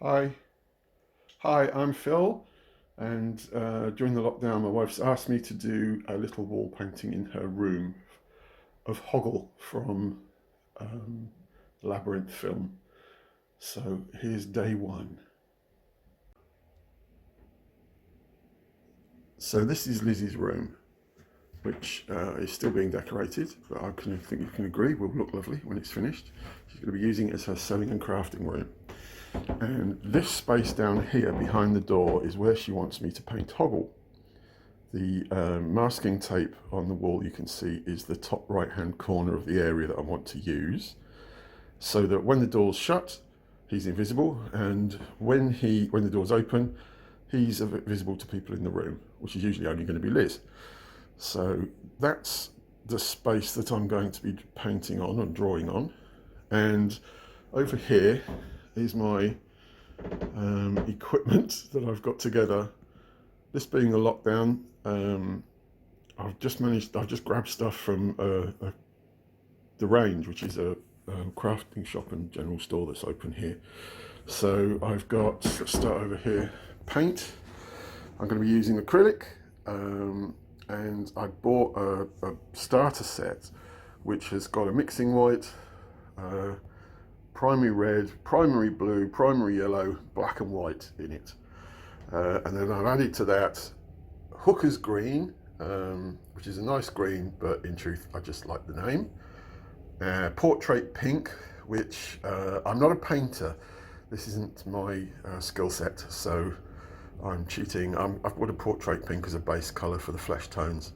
Hi, I'm Phil, and during the lockdown, my wife's asked me to do a little wall painting in her room of Hoggle from um, the Labyrinth film. So here's day one. So this is Lizzie's room, which is still being decorated, but think you can agree will look lovely when it's finished. She's going to be using it as her sewing and crafting room. And this space down here behind the door is where she wants me to paint Hoggle. The masking tape on the wall you can see is the top right hand corner of the area that I want to use, so that when the door's shut he's invisible, and when the door's open he's visible to people in the room, which is usually only going to be Liz. So that's the space that I'm going to be painting on and drawing on. And over here is my equipment that I've got together. This being a lockdown, I've just grabbed stuff from the Range, which is a crafting shop and general store that's open here. So I've got, let's start over here, paint. I'm going to be using acrylic, and I bought a starter set which has got a mixing white, primary red, primary blue, primary yellow, black and white in it. And then I've added to that Hooker's green, which is a nice green, but in truth I just like the name. Portrait pink, which I'm not a painter. This isn't my skill set, so I'm cheating. I've got a portrait pink as a base colour for the flesh tones.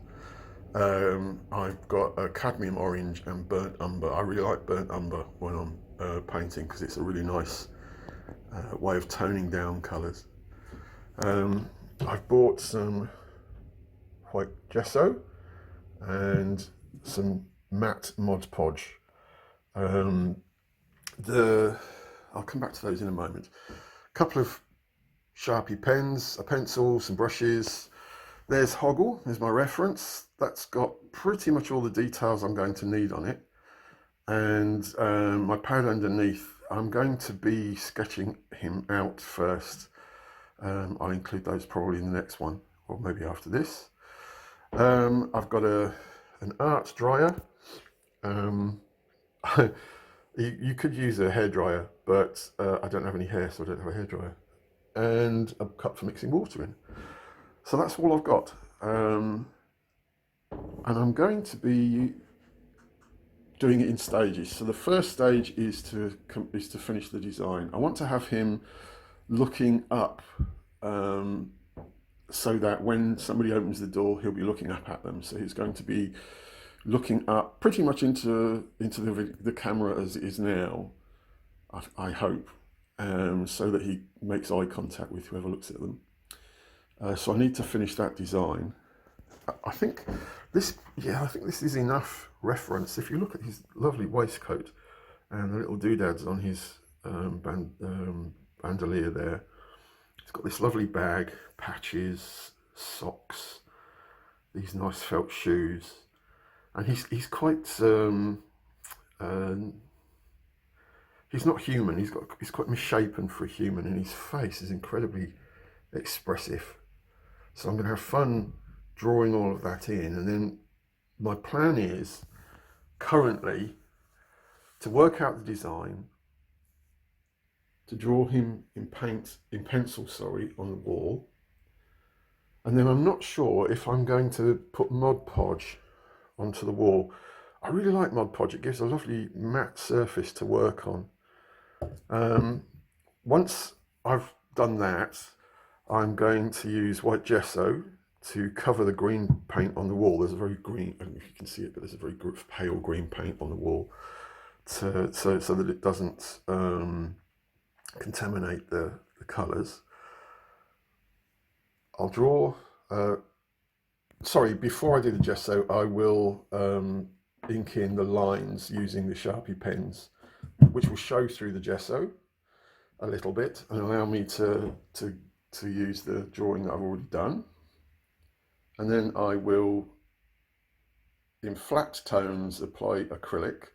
I've got a cadmium orange and burnt umber. I really like burnt umber when I'm painting because it's a really nice way of toning down colours. I've bought some white gesso and some matte Mod Podge. I'll come back to those in a moment. A couple of Sharpie pens, a pencil, some brushes. There's Hoggle, there's my reference. That's got pretty much all the details I'm going to need on it. And my pad underneath, I'm going to be sketching him out first. I'll include those probably in the next one, or maybe after this. I've got an art dryer. You could use a hairdryer, but I don't have any hair, so I don't have a hairdryer. And a cup for mixing water in. So that's all I've got. And I'm going to be doing it in stages. So the first stage is to finish the design. I want to have him looking up, so that when somebody opens the door, he'll be looking up at them. So he's going to be looking up pretty much into the camera as it is now, I hope, so that he makes eye contact with whoever looks at them. So I need to finish that design. I think this is enough reference. If you look at his lovely waistcoat and the little doodads on his bandolier there, he's got this lovely bag, patches, socks, these nice felt shoes, and he's quite he's not human. He's quite misshapen for a human, and his face is incredibly expressive. So I'm going to have fun drawing all of that in, and then my plan is currently to work out the design, to draw him in pencil, on the wall, and then I'm not sure if I'm going to put Mod Podge onto the wall. I really like Mod Podge. It gives a lovely matte surface to work on. Once I've done that, I'm going to use white gesso to cover the green paint on the wall. There's a very green, I don't know if you can see it, but there's a very pale green paint on the wall so that it doesn't contaminate the colours. I'll draw, before I do the gesso, I will ink in the lines using the Sharpie pens, which will show through the gesso a little bit and allow me to use the drawing that I've already done. And then I will, in flat tones, apply acrylic,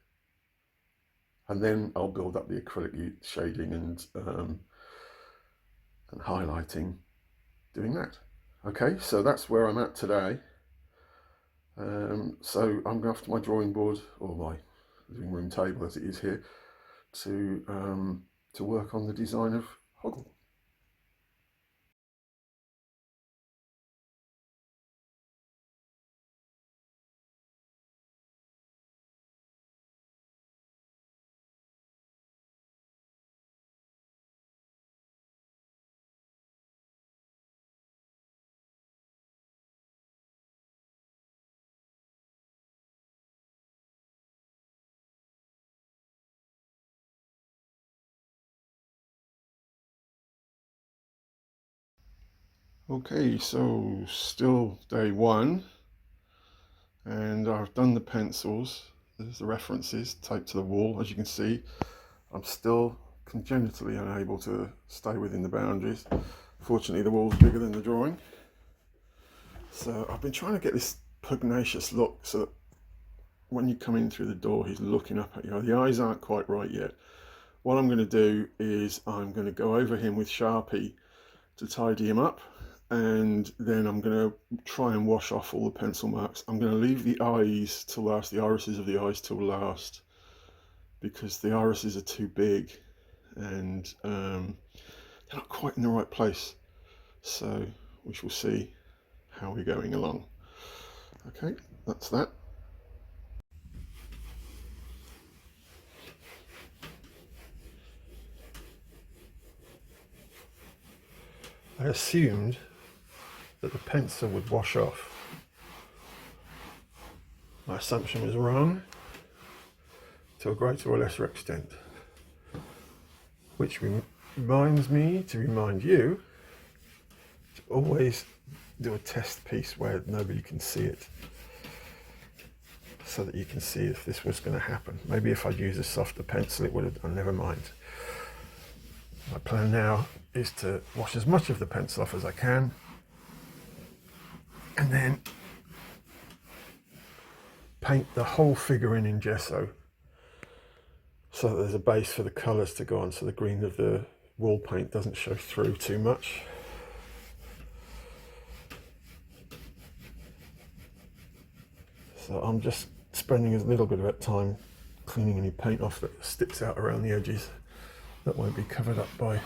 and then I'll build up the acrylic shading and and highlighting, doing that. Okay, so that's where I'm at today. So I'm going off to my drawing board, or my living room table as it is here, to work on the design of Hoggle. Okay, so still day one, and I've done the pencils. There's the references taped to the wall. As you can see, I'm still congenitally unable to stay within the boundaries. Fortunately, the wall's bigger than the drawing. So I've been trying to get this pugnacious look so that when you come in through the door, he's looking up at you. The eyes aren't quite right yet. What I'm going to do is I'm going to go over him with Sharpie to tidy him up, and then I'm going to try and wash off all the pencil marks. I'm going to leave the eyes to last, the irises of the eyes till last, because the irises are too big and they're not quite in the right place. So we shall see how we're going along. Okay, that's that. I assumed that the pencil would wash off. My assumption was wrong to a greater or lesser extent, which reminds me to remind you to always do a test piece where nobody can see it, so that you can see if this was going to happen. Maybe if I'd used a softer pencil it would have done, never mind. My plan now is to wash as much of the pencil off as I can, and then paint the whole figure in gesso, so that there's a base for the colours to go on, so the green of the wall paint doesn't show through too much. So I'm just spending a little bit of time cleaning any paint off that sticks out around the edges that won't be covered up by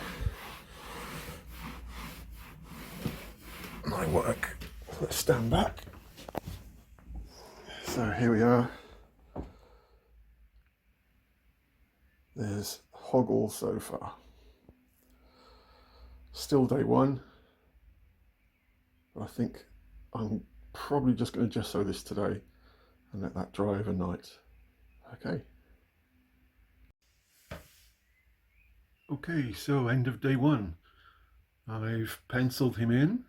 my work. Let's stand back. So here we are. There's Hoggle so far. Still day one, but I think I'm probably just going to gesso this today and let that dry overnight. Okay. Okay, so end of day one. I've penciled him in,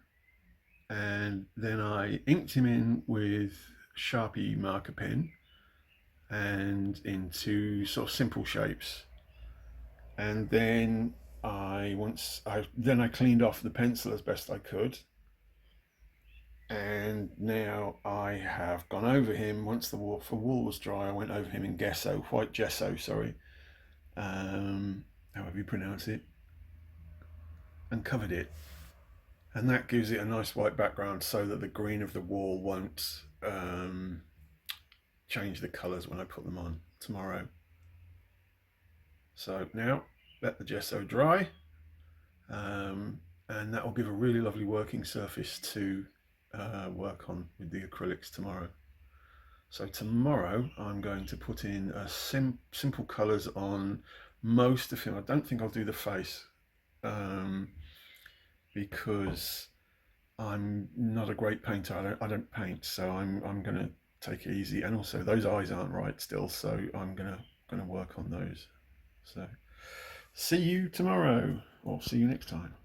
and then I inked him in with Sharpie marker pen and into sort of simple shapes. And then I cleaned off the pencil as best I could, and now I have gone over him. Once the wall was dry, I went over him in gesso, white gesso, sorry, however you pronounce it, and covered it. And that gives it a nice white background so that the green of the wall won't change the colours when I put them on tomorrow. So now let the gesso dry, and that will give a really lovely working surface to work on with the acrylics tomorrow. So tomorrow I'm going to put in simple colours on most of him. I don't think I'll do the face because I'm not a great painter. I don't paint, so I'm going to take it easy. And also those eyes aren't right still, so I'm going to work on those. So see you tomorrow, or see you next time.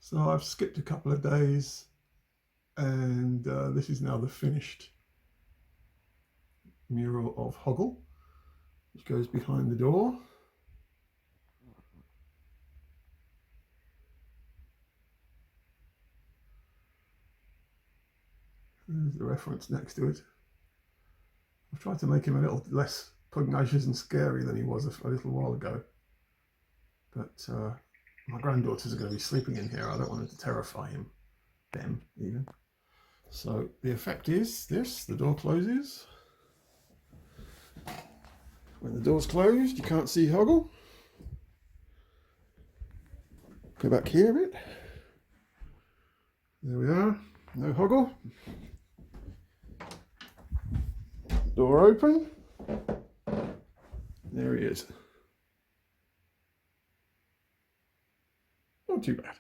So I've skipped a couple of days, and this is now the finished mural of Hoggle, which goes behind the door. There's the reference next to it. I've tried to make him a little less pugnacious and scary than he was a little while ago. But my granddaughters are going to be sleeping in here. I don't want to terrify them even. So the effect is this: the door closes. When the door's closed, you can't see Hoggle. Go back here a bit. There we are. No Hoggle. Door open. There he is. Not too bad.